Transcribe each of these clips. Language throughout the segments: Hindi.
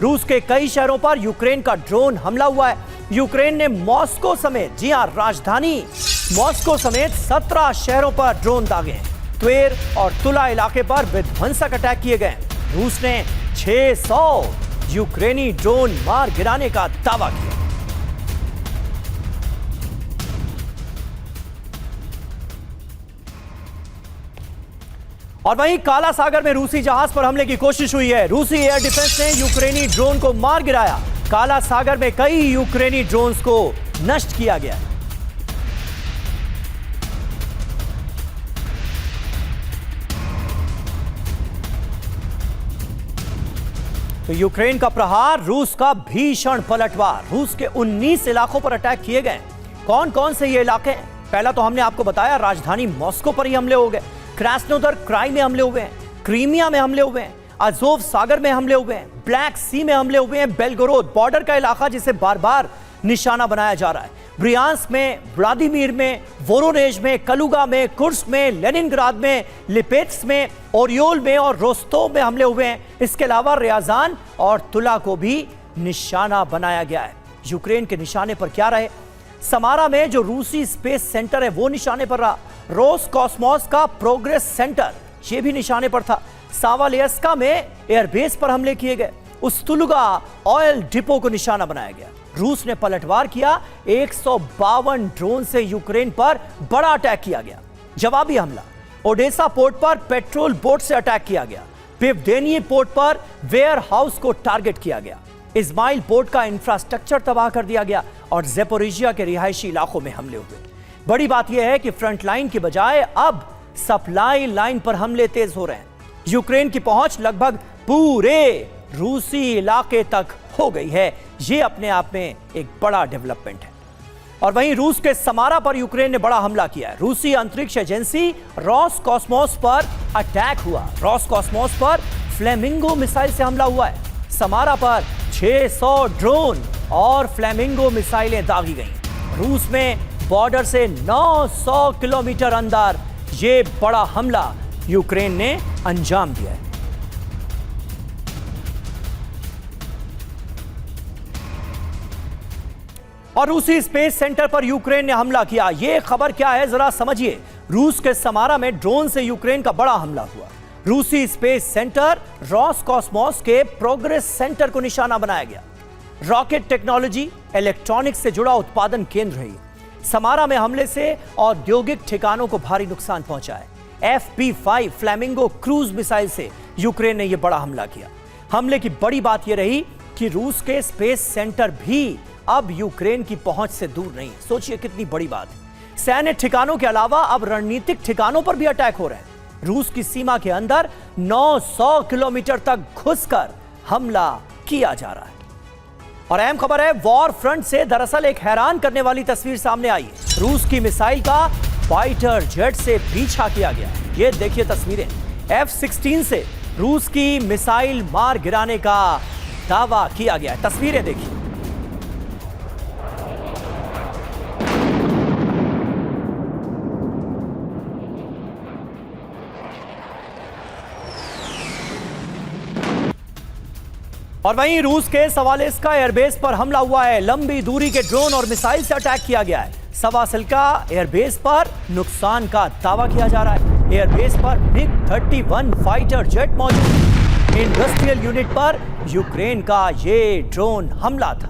रूस के कई शहरों पर यूक्रेन का ड्रोन हमला हुआ है। यूक्रेन ने मॉस्को समेत, जी हां, राजधानी मॉस्को समेत 17 शहरों पर ड्रोन दागे हैं। त्वेर और तुला इलाके पर विध्वंसक अटैक किए गए। रूस ने 600 यूक्रेनी ड्रोन मार गिराने का दावा किया। और वहीं काला सागर में रूसी जहाज पर हमले की कोशिश हुई है। रूसी एयर डिफेंस ने यूक्रेनी ड्रोन को मार गिराया। काला सागर में कई यूक्रेनी ड्रोन्स को नष्ट किया गया। तो यूक्रेन का प्रहार, रूस का भीषण पलटवार। रूस के 19 इलाकों पर अटैक किए गए। कौन कौन से ये इलाके हैं? पहला तो हमने आपको बताया, राजधानी मॉस्को पर ही हमले हो गए। क्रास्नोदर क्राई में हमले हुए हैं, क्रीमिया में हमले हुए हैं, अजोव सागर में हमले हुए हैं, ब्लैक सी में हमले हुए हैं, बेलगोरोद बॉर्डर का इलाका जिसे बार बार निशाना बनाया जा रहा है, ब्रियांस्क में, व्लादिमीर में, वोरोनेज में, कलुगा में, कुर्स्क में, लेनिनग्राद में, लिपेट्स्क में, ओरियोल में और रोस्तोव में हमले हुए हैं। इसके अलावा रियाजान और तुला को भी निशाना बनाया गया है। यूक्रेन के निशाने पर क्या रहे? समारा में जो रूसी स्पेस सेंटर है वो निशाने पर रहा। रोसकॉस्मोस का प्रोग्रेस सेंटर ये भी निशाने पर था। सावालियस्का में एयरबेस पर हमले किए गए। उस्तुलुगा ऑयल डिपो को निशाना बनाया गया। रूस ने पलटवार किया। 152 ड्रोन से यूक्रेन पर बड़ा अटैक किया गया। जवाबी हमला। ओडेसा पोर्ट पर पेट्रोल बोट से अटैक किया गया। पिवडेनिये पोर्ट पर वेयर हाउस को टारगेट किया गया। इस्माइल पोर्ट का इंफ्रास्ट्रक्चर तबाह कर दिया गया और ज़ेपोरिजिया के रिहायशी इलाकों में हमले हुए। बड़ी बात यह है कि फ्रंट लाइन की बजाय अब सप्लाई लाइन पर हमले तेज हो रहे हैं। यूक्रेन की पहुंच लगभग पूरे रूसी इलाके तक हो गई है। यह अपने आप में एक बड़ा डेवलपमेंट है। और वहीं रूस के समारा पर यूक्रेन ने बड़ा हमला किया है। रूसी अंतरिक्ष एजेंसी रोसकॉस्मोस पर अटैक हुआ। रोसकॉस्मोस पर फ्लेमिंगो मिसाइल से हमला हुआ है। समारा पर 600 ड्रोन और फ्लेमिंगो मिसाइलें दागी गईं। रूस में बॉर्डर से 900 किलोमीटर अंदर यह बड़ा हमला यूक्रेन ने अंजाम दिया है। और रूसी स्पेस सेंटर पर यूक्रेन ने हमला किया। यह खबर क्या है जरा समझिए। रूस के समारा में ड्रोन से यूक्रेन का बड़ा हमला हुआ। रूसी स्पेस सेंटर रोसकॉस्मोस के प्रोग्रेस सेंटर को निशाना बनाया गया। रॉकेट टेक्नोलॉजी, इलेक्ट्रॉनिक्स से जुड़ा उत्पादन केंद्र है। समारा में हमले से औद्योगिक ठिकानों को भारी नुकसान पहुंचा है। FP5 फ्लेमिंगो क्रूज मिसाइल से यूक्रेन ने यह बड़ा हमला किया। हमले की बड़ी बात यह रही कि रूस के स्पेस सेंटर भी अब यूक्रेन की पहुंच से दूर नहीं। सोचिए कितनी बड़ी बात है। सैन्य ठिकानों के अलावा अब रणनीतिक ठिकानों पर भी अटैक हो रहे हैं। रूस की सीमा के अंदर 900 किलोमीटर तक घुसकर हमला किया जा रहा है। और अहम खबर है, वॉर फ्रंट से दरअसल एक हैरान करने वाली तस्वीर सामने आई है। रूस की मिसाइल का फाइटर जेट से पीछा किया गया। ये देखिए तस्वीरें। F-16 से रूस की मिसाइल मार गिराने का दावा किया गया है। तस्वीरें देखिए। और वहीं रूस के सवालिस्का एयरबेस पर हमला हुआ है। लंबी दूरी के ड्रोन और मिसाइल से अटैक किया गया है। सवासिल्का एयरबेस पर नुकसान का दावा किया जा रहा है। एयरबेस पर MiG-31 फाइटर जेट मौजूद है। इंडस्ट्रियल यूनिट पर यूक्रेन का ये ड्रोन हमला था।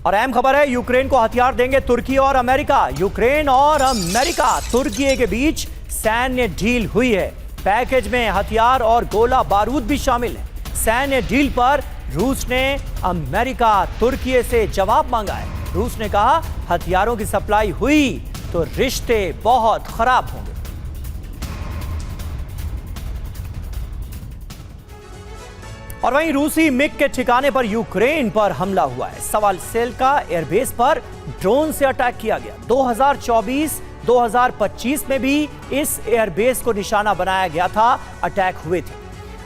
और अहम खबर है, यूक्रेन को हथियार देंगे तुर्की और अमेरिका। यूक्रेन और अमेरिका, तुर्की के बीच सैन्य डील हुई है। पैकेज में हथियार और गोला बारूद भी शामिल है। सैन्य डील पर रूस ने अमेरिका, तुर्की से जवाब मांगा है। रूस ने कहा हथियारों की सप्लाई हुई तो रिश्ते बहुत खराब होंगे। और वहीं रूसी मिग के ठिकाने पर यूक्रेन पर हमला हुआ है। सवालिस्का एयरबेस पर ड्रोन से अटैक किया गया। 2024-2025 में भी इस एयरबेस को निशाना बनाया गया था। अटैक हुए थे,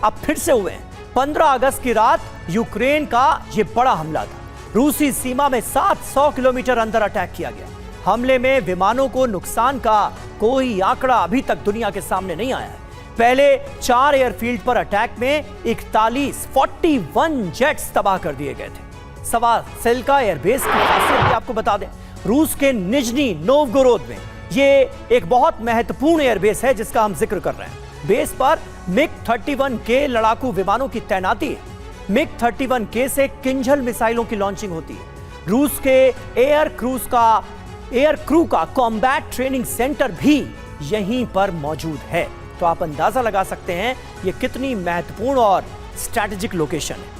अब फिर से हुए हैं। 15 अगस्त की रात यूक्रेन का यह बड़ा हमला था। रूसी सीमा में 700 किलोमीटर अंदर अटैक किया गया। हमले में विमानों को नुकसान का कोई आंकड़ा अभी तक दुनिया के सामने नहीं आया है। पहले 4 एयरफील्ड पर अटैक में 41 जेट्स तबाह कर दिए गए थे। सवासिल्का एयरबेस की खासियत भी आपको बता दें, रूस के निजनी नोवगोरोद में यह एक बहुत महत्वपूर्ण एयरबेस है जिसका हम जिक्र कर रहे हैं। बेस पर MiG-31K लड़ाकू विमानों की तैनाती है। MiG-31K से किंझल मिसाइलों की लॉन्चिंग होती है। रूस के एयर क्रू का कॉम्बैट ट्रेनिंग सेंटर भी यहीं पर मौजूद है। तो आप अंदाजा लगा सकते हैं यह कितनी महत्वपूर्ण और स्ट्रैटेजिक लोकेशन है।